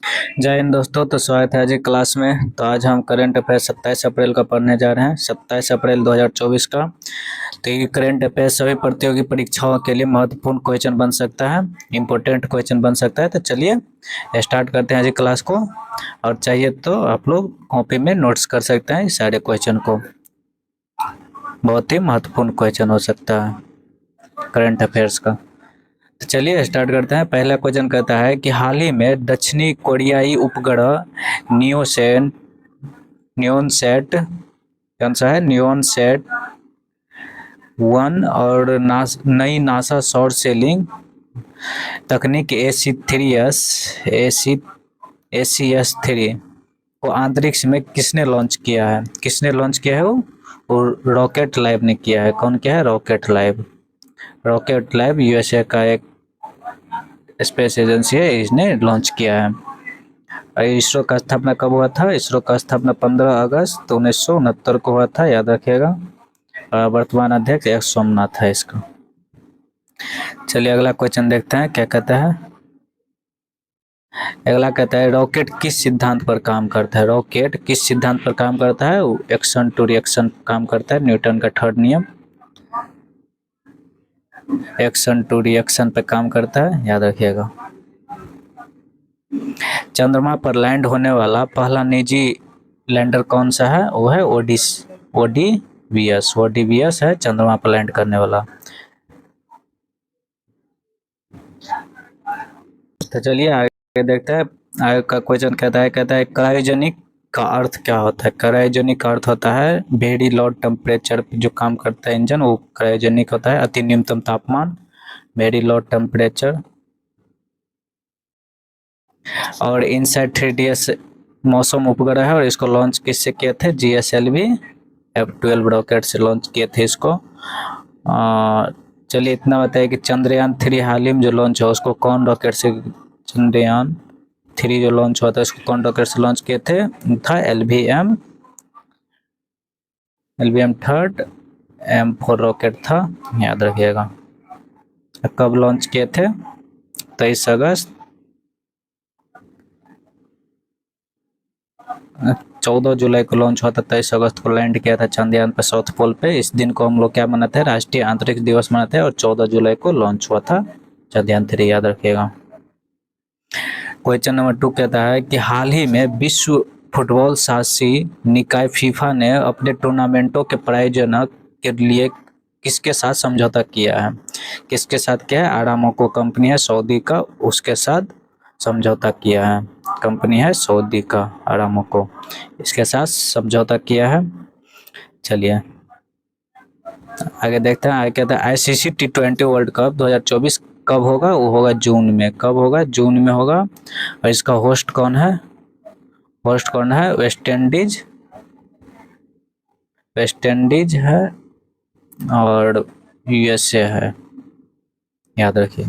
जय हिंद दोस्तों। तो स्वागत है आज की क्लास में। तो आज हम करंट अफेयर 27 अप्रैल का पढ़ने जा रहे हैं, 27 अप्रैल 2024 का। तो ये करंट अफेयर सभी प्रतियोगी परीक्षाओं के लिए महत्वपूर्ण क्वेश्चन बन सकता है, इम्पोर्टेंट क्वेश्चन बन सकता है। तो चलिए स्टार्ट करते हैं आज की क्लास को। और चाहिए तो आप लोग कॉपी में नोट्स कर सकते हैं इस सारे क्वेश्चन को, बहुत ही महत्वपूर्ण क्वेश्चन हो सकता है करंट अफेयर्स का। तो चलिए स्टार्ट करते हैं। पहला क्वेश्चन कहता है कि हाल ही में दक्षिणी कोरियाई उपग्रह नियोनसेट कौन सा है, नियोनसेट 1 और नई नासा शॉर्ट सेलिंग तकनीक AC-3 को अंतरिक्ष में किसने लॉन्च किया है? किसने लॉन्च किया है? वो रॉकेट लैब ने किया है। कौन किया है? Rocket lab. Rocket lab USA का एक स्पेस एजेंसी है, इसने लॉन्च किया है। इसरो का स्थापना कब हुआ था? इसरो का स्थापना 15 अगस्त 1969 को हुआ था, याद रखिएगा। वर्तमान अध्यक्ष एस सोमनाथ है इसका। चलिए अगला क्वेश्चन देखते हैं क्या कहता है। अगला कहता है रॉकेट किस सिद्धांत पर काम करता है? रॉकेट किस सिद्धांत पर काम करता है? एक्शन टू रिएक्शन काम करता है, न्यूटन का थर्ड नियम। एक्शन टू रिएक्शन पे काम करता है, याद रखिएगा। चंद्रमा पर लैंड होने वाला पहला निजी लैंडर कौन सा है? वो है ओडीवीएस है चंद्रमा पर लैंड करने वाला। तो चलिए आगे देखते हैं। आगे का क्वेश्चन कहता है क्रायोजेनिक का अर्थ क्या होता है? क्रायोजेनिक का अर्थ होता है वेरी लो टेम्परेचर पे जो काम करता है इंजन, वो क्रायोजेनिक होता है। अति न्यूनतम तापमान, वेरी लो टेम्परेचर। और इनसैट 3DS मौसम उपग्रह है और इसको लॉन्च किससे किए थे? GSLV F-12 रॉकेट से लॉन्च किए थे इसको। चलिए इतना बताइए कि चंद्रयान 3 हाल ही में जो लॉन्च है उसको कौन रॉकेट से, चंद्रयान 3 जो लॉन्च हुआ था उसको कौन रॉकेट से लॉन्च किए थे? था LVM थर्ड M4 रॉकेट था, याद रखिएगा। कब लॉन्च किए थे? 23 अगस्त 14 जुलाई को लॉन्च हुआ था, 23 अगस्त को लैंड किया था चंद्रयान पे साउथ पोल पे। इस दिन को हम लोग क्या मनाते हैं? राष्ट्रीय अंतरिक्ष दिवस मनाते हैं। और 14 जुलाई को लॉन्च हुआ था चंद्रयान 3, याद रखिएगा। क्वेश्चन नंबर 2 कहता है कि हाल ही में विश्व फुटबॉल शासी निकाय फीफा ने अपने टूर्नामेंटों के प्रायोजन के लिए किसके साथ समझौता किया है? किसके साथ किया है? आरामको कंपनी है सऊदी का, उसके साथ समझौता किया है। कंपनी है सऊदी का आरामको, इसके साथ समझौता किया है। चलिए आगे देखते हैं। आगे कहता है ICC T20 वर्ल्ड कप 2024 कब होगा? वो होगा जून में। कब होगा? जून में होगा। और इसका होस्ट कौन है? होस्ट कौन है? वेस्ट इंडीज है और USA है, याद रखिए।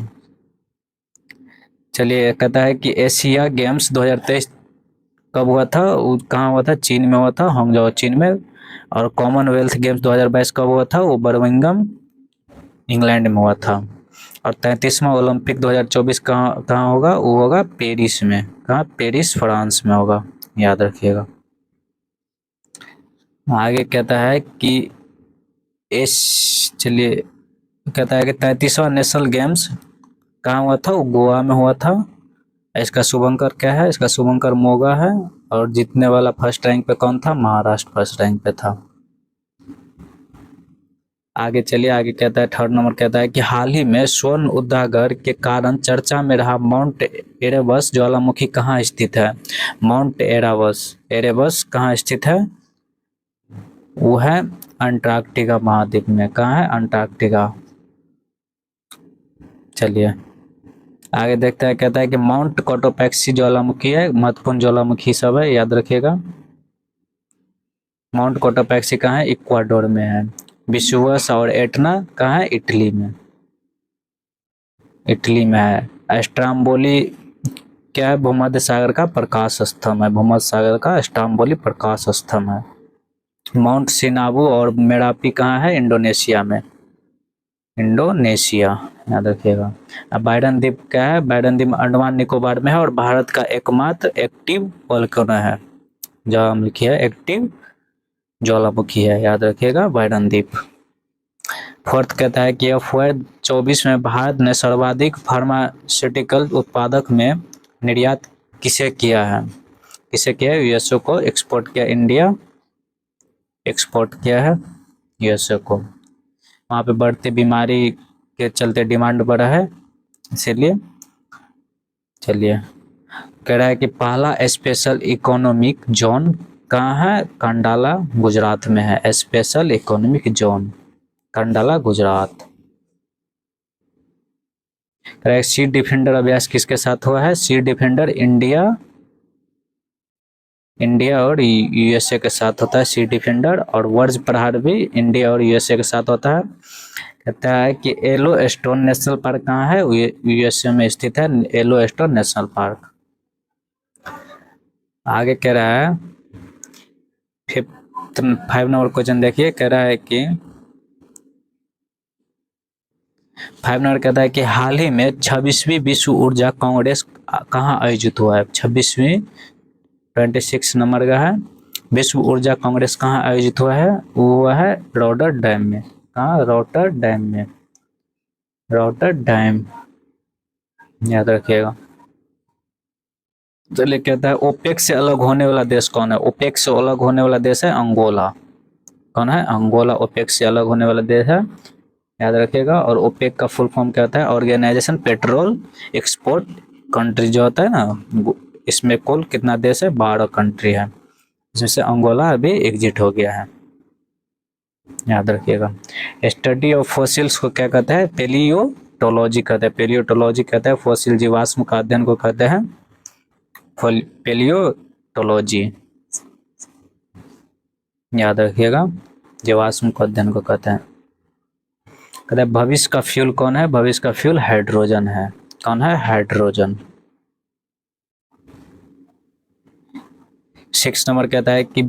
चलिए कहता है कि एशिया गेम्स 2023 कब हुआ था? वो कहाँ हुआ था? चीन में हुआ था, हांगझो चीन में। और कॉमनवेल्थ गेम्स 2022 कब हुआ था? वो बर्मिंघम इंग्लैंड में हुआ था। और 33वां ओलंपिक 2024 कहाँ होगा? वो होगा पेरिस में। कहाँ? पेरिस फ्रांस में होगा, याद रखिएगा। आगे कहता है कि चलिए कहता है कि 33वां नेशनल गेम्स कहाँ हुआ था? वो गोवा में हुआ था। इसका शुभंकर क्या है? इसका शुभंकर मोगा है। और जीतने वाला फर्स्ट रैंक पे कौन था? महाराष्ट्र फर्स्ट रैंक पे था। आगे चलिए आगे कहता है थर्ड नंबर कहता है कि हाल ही में स्वर्ण उजागर के कारण चर्चा में रहा माउंट एरेबस ज्वालामुखी कहाँ स्थित है? माउंट एरेबस कहाँ स्थित है? वो है अंटार्कटिका महाद्वीप में। कहाँ है? अंटार्कटिका। चलिए आगे देखते हैं। कहता है कि माउंट कोटोपैक्सी ज्वालामुखी है, महत्वपूर्ण ज्वालामुखी सब है, याद रखिएगा। माउंट कोटोपैक्सी कहाँ है? इक्वाडोर में है। विसुवस और एटना कहाँ है? इटली में। इटली में है। स्ट्राम्बोली क्या है? भूमध्य सागर का प्रकाश स्तंभ है। भूमध्य सागर का स्ट्राम्बोली प्रकाश स्तंभ है। माउंट सिनाबू और मेरापी कहाँ है? इंडोनेशिया में। इंडोनेशिया, याद रखिएगा। अब बाइडन द्वीप क्या है? बाइडन द्वीप अंडमान निकोबार में है और भारत का एकमात्र एक्टिव वोल्केनो है। ज्वालामुखी है, एक्टिव ज्वालामुखी है, याद रखिएगा बाइडन द्वीप। फोर्थ कहता है कि FY24 में भारत ने सर्वाधिक फार्मास्यूटिकल उत्पादक में निर्यात किसे किया है? किसे किया है? यूएसए को एक्सपोर्ट किया, इंडिया एक्सपोर्ट किया है यूएसए को। वहाँ पे बढ़ती बीमारी के चलते डिमांड बढ़ा है, इसीलिए। चलिए, कह रहा है कि पहला स्पेशल इकोनॉमिक जोन कहाँ है? कंडाला गुजरात में है, special economic zone Khandala Gujarat. कह रहा है सी डिफेंडर अभ्यास किसके साथ हुआ है? सी डिफेंडर इंडिया और यूएसए के साथ होता है सी डिफेंडर, और वर्ज प्रहार भी इंडिया और यूएसए के साथ होता है। कहता है कि येलो स्टोन नेशनल पार्क कहाँ है? यूएसए में स्थित है येलो स्टोन नेशनल पार्क। आगे कह रहा है 5 नंबर क्वेश्चन देखिए। कह रहा है कि 5 नंबर कहता है कि हाल ही में 26वीं विश्व ऊर्जा कांग्रेस कहाँ आयोजित हुआ है? 26वीं 26 नंबर का है, विश्व ऊर्जा कांग्रेस कहाँ आयोजित हुआ है? वो हुआ है रॉटरडैम में। कहाँ? रॉटरडैम में, रॉटरडैम, याद रखिएगा। चलिए, कहता है ओपेक से अलग होने वाला देश कौन है? ओपेक से अलग होने वाला देश है अंगोला। कौन है? अंगोला ओपेक से अलग होने वाला देश है, याद रखिएगा। और ओपेक का फुल फॉर्म क्या होता है? ऑर्गेनाइजेशन पेट्रोल एक्सपोर्ट कंट्री जो होता है ना, इसमें कुल कितना देश है? 12 कंट्री है, जिससे अंगोला अभी एग्जिट हो गया है, याद रखिएगा। स्टडी ऑफ फॉसिल्स को क्या कहता है? पेलियोटोलॉजी कहते हैं, पेलियोटोलॉजी कहते हैं फॉसिल जीवाश्म का अध्ययन को कहते हैं पेलियोटोलॉजी, याद रखिएगा, जीवाश्म का अध्ययन को कहते हैं। कहते हैं भविष्य का फ्यूल कौन है? भविष्य का फ्यूल हाइड्रोजन है। कौन है? हाइड्रोजन। 6 नंबर कहता है कि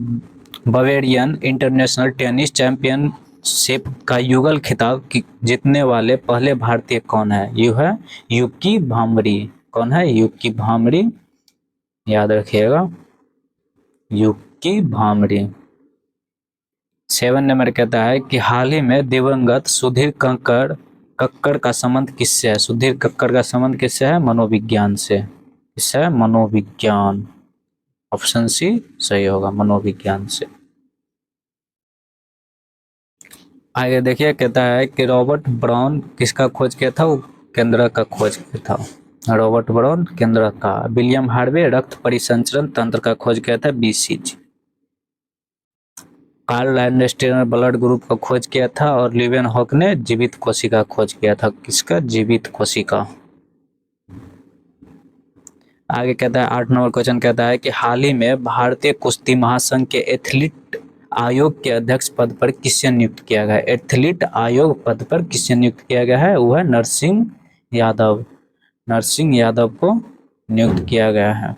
बवेरियन इंटरनेशनल टेनिस चैंपियनशिप का युगल खिताब जीतने वाले पहले भारतीय कौन है? यू है यूकी भांबरी। कौन है? यूकी भांबरी, याद रखिएगा, यूकी भांबरी। 7 नंबर कहता है कि हाल ही में दिवंगत सुधीर कक्कड़ का संबंध किससे है? सुधीर कक्कड़ का संबंध किससे है? मनोविज्ञान से। किससे है? मनोविज्ञान। ऑप्शन सी सही होगा, मनोविज्ञान से। आगे देखिए, कहता है कि रॉबर्ट ब्राउन किसका खोज किया था? वो केंद्र का खोज किया था, रॉबर्ट ब्राउन केंद्र का। विलियम हार्वे रक्त परिसंचरण तंत्र का खोज किया था, BCG। Karl Landsteiner blood group का खोज किया था, और लिवेन हॉक ने जीवित कोशिका खोज किया था। किसका? जीवित कोशिका। आगे कहता है 8 नंबर क्वेश्चन कहता है कि हाल ही में भारतीय कुश्ती महासंघ के एथलीट आयोग के अध्यक्ष पद पर किसे नियुक्त किया गया है? एथलीट आयोग पद पर किसे नियुक्त किया गया है? वो है नरसिंह यादव। नरसिंह यादव को नियुक्त किया गया है,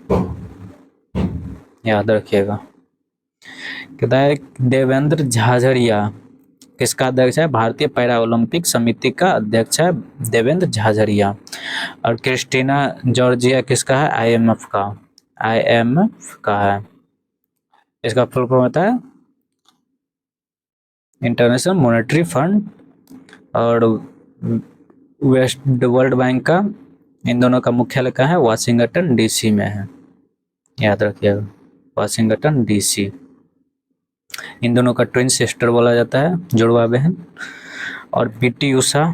याद रखिएगा। कहता है देवेंद्र झाझड़िया किसका अध्यक्ष है? भारतीय पैरा ओलंपिक समिति का अध्यक्ष है देवेंद्र झाझड़िया। और क्रिस्टीना जॉर्जिया किसका है? IMF का, IMF का है। इसका फुल फॉर्म होता है इंटरनेशनल मॉनेटरी फंड, और वेस्ट वर्ल्ड बैंक का, इन दोनों का मुख्यालय कहाँ है? वाशिंगटन DC में है, याद रखिएगा, वाशिंगटन DC। इन दोनों का ट्विन सिस्टर बोला जाता है, जुड़वा बहन। और पीटी उषा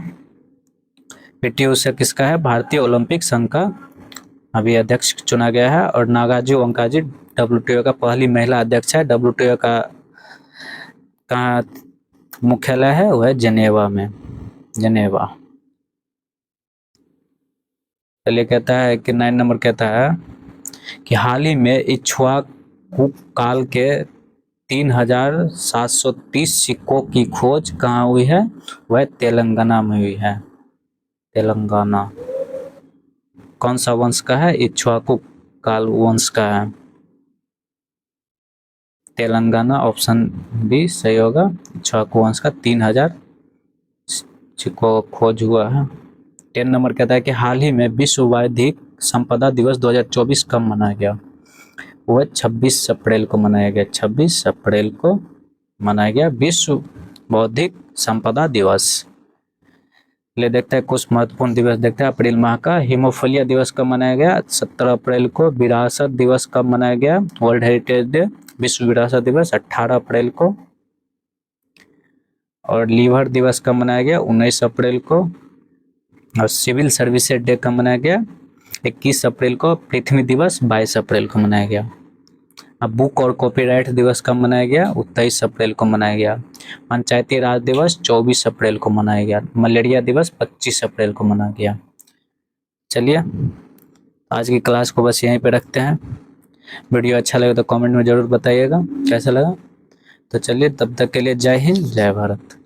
किसका है? भारतीय ओलंपिक संघ का अभी अध्यक्ष चुना गया है। और नागार्जुन ओंकाजी WTO का पहली महिला अध्यक्ष है। WTO का मुख्यालय है वह है जेनेवा में, जेनेवा। चलिए, कहता है कि 9 नंबर कहता है कि हाल ही में इक्ष्वाकु काल के 3730 सिक्कों की खोज कहाँ हुई है? वह तेलंगाना में हुई है, तेलंगाना। कौन सा वंश का है? इक्ष्वाकु काल वंश का है, तेलंगाना। ऑप्शन बी सही होगा, इक्ष्वाकु वंश का को खोज हुआ है। 10 नंबर कहता है कि हाल ही में विश्व बौद्धिक संपदा दिवस 2024 कब मनाया गया। वह 26 अप्रैल को मनाया गया। 26 अप्रैल को मनाया गया विश्व बौद्धिक संपदा दिवस। ले देखते हैं कुछ महत्वपूर्ण दिवस देखते हैं। अप्रैल माह का हीमोफीलिया दिवस कब मनाया गया। 17 अप्रैल को। विरासत दिवस कब मनाया गया। वर्ल्ड हेरिटेज डे विश्व विरासत दिवस 18 अप्रैल को। और लीवर दिवस कब मनाया गया। 19 अप्रैल को। और सिविल सर्विसेज डे कब मनाया गया। 21 अप्रैल को। पृथ्वी दिवस 22 अप्रैल को मनाया गया। अब बुक और कॉपीराइट दिवस कब मनाया गया। 23 अप्रैल को मनाया गया। पंचायती राज दिवस 24 अप्रैल को मनाया गया। मलेरिया दिवस 25 अप्रैल को मनाया गया। चलिए आज की क्लास को बस यहीं पे रखते हैं। वीडियो अच्छा लगे तो कमेंट में ज़रूर बताइएगा कैसा लगा। तो चलिए तब तक के लिए जय हिंद जय भारत।